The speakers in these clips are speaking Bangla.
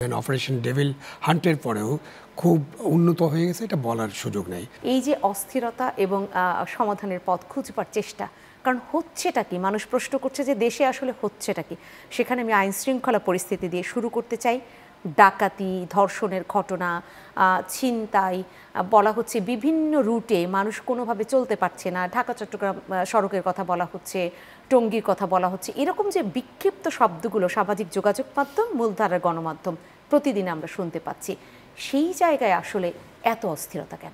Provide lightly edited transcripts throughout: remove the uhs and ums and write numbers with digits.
অপারেশন ডেভিল হান্টের পরেও খুব উন্নত হয়ে গেছে, এটা বলার সুযোগ নেই। এই যে অস্থিরতা এবং সমাধানের পথ খুঁজবার চেষ্টা, কারণ হচ্ছেটা কি, মানুষ প্রশ্ন করছে যে দেশে আসলে হচ্ছেটা কি। সেখানে আমি আইন শৃঙ্খলা পরিস্থিতি দিয়ে শুরু করতে চাই। ডাকাতি, ধর্ষণের ঘটনা, ছিনতাই, বলা হচ্ছে বিভিন্ন রুটে মানুষ কোনোভাবে চলতে পারছে না। ঢাকা চট্টগ্রাম সড়কের কথা বলা হচ্ছে, টঙ্গীর কথা বলা হচ্ছে। এরকম যে বিক্ষিপ্ত শব্দগুলো সামাজিক যোগাযোগ মাধ্যম, মূলধারার গণমাধ্যম প্রতিদিন আমরা শুনতে পাচ্ছি, সেই জায়গায় আসলে এত অস্থিরতা কেন?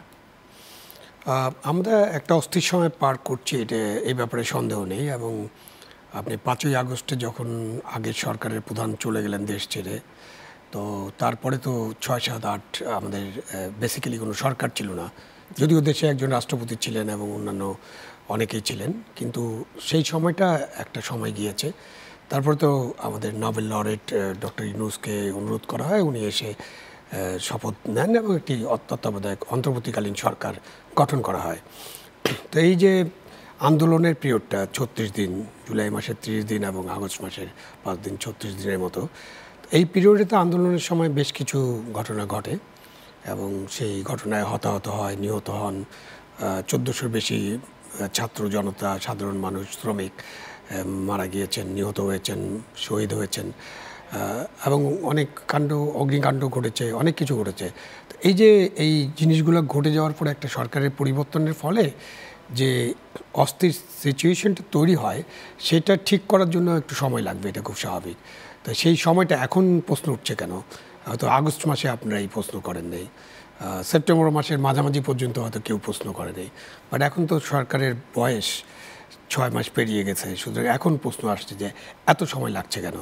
আমরা একটা অস্থির সময় পার করছি, এটা এই ব্যাপারে সন্দেহ নেই। এবং আপনি 5ই আগস্টে যখন আগের সরকারের প্রধান চলে গেলেন দেশ ছেড়ে, তো তারপরে তো 6, 7, 8 আমাদের বেসিক্যালি কোনো সরকার ছিল না। যদিও দেশে একজন রাষ্ট্রপতি ছিলেন এবং অন্যান্য অনেকেই ছিলেন, কিন্তু সেই সময়টা একটা সময় গিয়েছে। তারপরে তো আমাদের নোবেল লরেট ডক্টর ইউনূসকে অনুরোধ করা হয়, উনি এসে শপথ নেন এবং একটি তত্ত্বাবধায়ক অন্তর্বর্তীকালীন সরকার গঠন করা হয়। তো এই যে আন্দোলনের পিরিয়ডটা 36 দিন, জুলাই মাসের 30 দিন এবং আগস্ট মাসের 5 দিন, 36 দিনের মতো, এই পিরিয়ডে তো আন্দোলনের সময় বেশ কিছু ঘটনা ঘটে এবং সেই ঘটনায় হতাহত হয়, নিহত হন 1400-র বেশি ছাত্র জনতা, সাধারণ মানুষ, শ্রমিক মারা গিয়েছেন, নিহত হয়েছেন, শহীদ হয়েছেন এবং অনেক অগ্নিকাণ্ড ঘটেছে, অনেক কিছু ঘটেছে। এই যে এই জিনিসগুলো ঘটে যাওয়ার পরে একটা সরকারের পরিবর্তনের ফলে যে অস্থির সিচুয়েশনটা তৈরি হয়, সেটা ঠিক করার জন্য একটু সময় লাগবে, এটা খুব স্বাভাবিক। তো সেই সময়টা এখন প্রশ্ন উঠছে কেন? হয়তো আগস্ট মাসে আপনারা এই প্রশ্ন করেন নাই, সেপ্টেম্বর মাসের মাঝামাঝি পর্যন্ত হয়তো কেউ প্রশ্ন করে নেই, বাট এখন তো সরকারের বয়স 6 মাস পেরিয়ে গেছে, সুতরাং এখন প্রশ্ন আসছে যে এত সময় লাগছে কেন।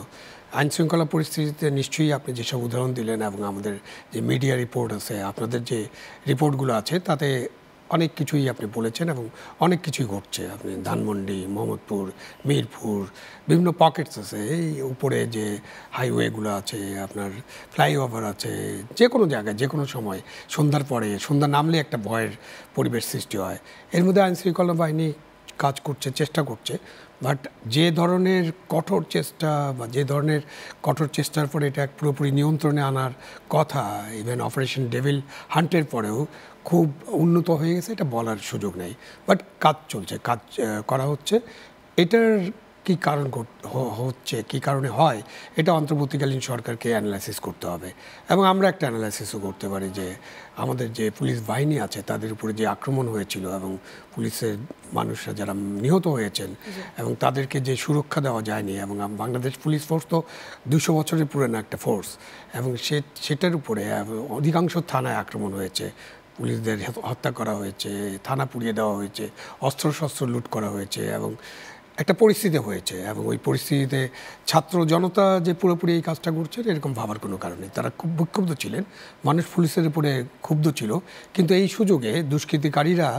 আইন শৃঙ্খলা পরিস্থিতিতে নিশ্চয়ই আপনি যেসব উদাহরণ দিলেন এবং আমাদের যে মিডিয়া রিপোর্ট আছে, আপনাদের যে রিপোর্টগুলো আছে, তাতে অনেক কিছুই আপনি বলেছেন এবং অনেক কিছুই ঘটছে। আপনি ধানমন্ডি, মোহাম্মদপুর, মিরপুর, বিভিন্ন পকেটস আছে, এই উপরে যে হাইওয়েগুলো আছে, আপনার ফ্লাইওভার আছে, যে কোনো জায়গায় যে কোনো সময় সন্ধ্যার পরে, সন্ধ্যা নামলে একটা ভয়ের পরিবেশ সৃষ্টি হয়। এর মধ্যে আইন শৃঙ্খলা বাহিনী কাজ করছে, চেষ্টা করছে, বাট যে ধরনের কঠোর চেষ্টা বা যে ধরনের কঠোর চেষ্টার পরে এটা পুরোপুরি নিয়ন্ত্রণে আনার কথা, ইভেন অপারেশন ডেভিল হান্টের পরেও খুব উন্নত হয়ে গেছে, এটা বলার সুযোগ নেই। বাট কাজ চলছে, কাজ করা হচ্ছে। এটার কী কারণ হচ্ছে, কী কারণে হয়, এটা অন্তর্বর্তীকালীন সরকারকে অ্যানালাইসিস করতে হবে। এবং আমরা একটা অ্যানালাইসিসও করতে পারি যে আমাদের যে পুলিশ বাহিনী আছে, তাদের উপরে যে আক্রমণ হয়েছিল এবং পুলিশের মানুষরা যারা নিহত হয়েছেন এবং তাদেরকে যে সুরক্ষা দেওয়া যায়নি, এবং বাংলাদেশ পুলিশ ফোর্স তো 200 বছরের পুরনো একটা ফোর্স, এবং সেটার উপরে অধিকাংশ থানায় আক্রমণ হয়েছে, পুলিশদের হত্যা করা হয়েছে, থানা পুড়িয়ে দেওয়া হয়েছে, অস্ত্রশস্ত্র লুট করা হয়েছে এবং একটা পরিস্থিতি হয়েছে। এবং ওই পরিস্থিতিতে ছাত্র জনতা যে পুরোপুরি এই কাজটা করছে এরকম ভাবার কোনো কারণ নেই। তারা খুব বিক্ষুব্ধ ছিলেন, মানুষ পুলিশের উপরে ক্ষুব্ধ ছিল, কিন্তু এই সুযোগে দুষ্কৃতিকারীরা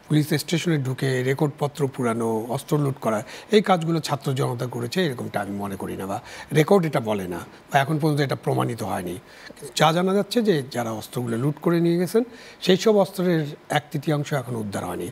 পুলিশ স্টেশনে ঢুকে রেকর্ডপত্র পুরানো, অস্ত্র লুট করা, এই কাজগুলো ছাত্র জনতা করেছে এরকমটা আমি মনে করি না, বা রেকর্ড এটা বলে না, বা এখন পর্যন্ত এটা প্রমাণিত হয়নি। যা জানা যাচ্ছে যে যারা অস্ত্রগুলো লুট করে নিয়ে গেছেন, সেই সব অস্ত্রের 1/3 এখন উদ্ধার হয়নি।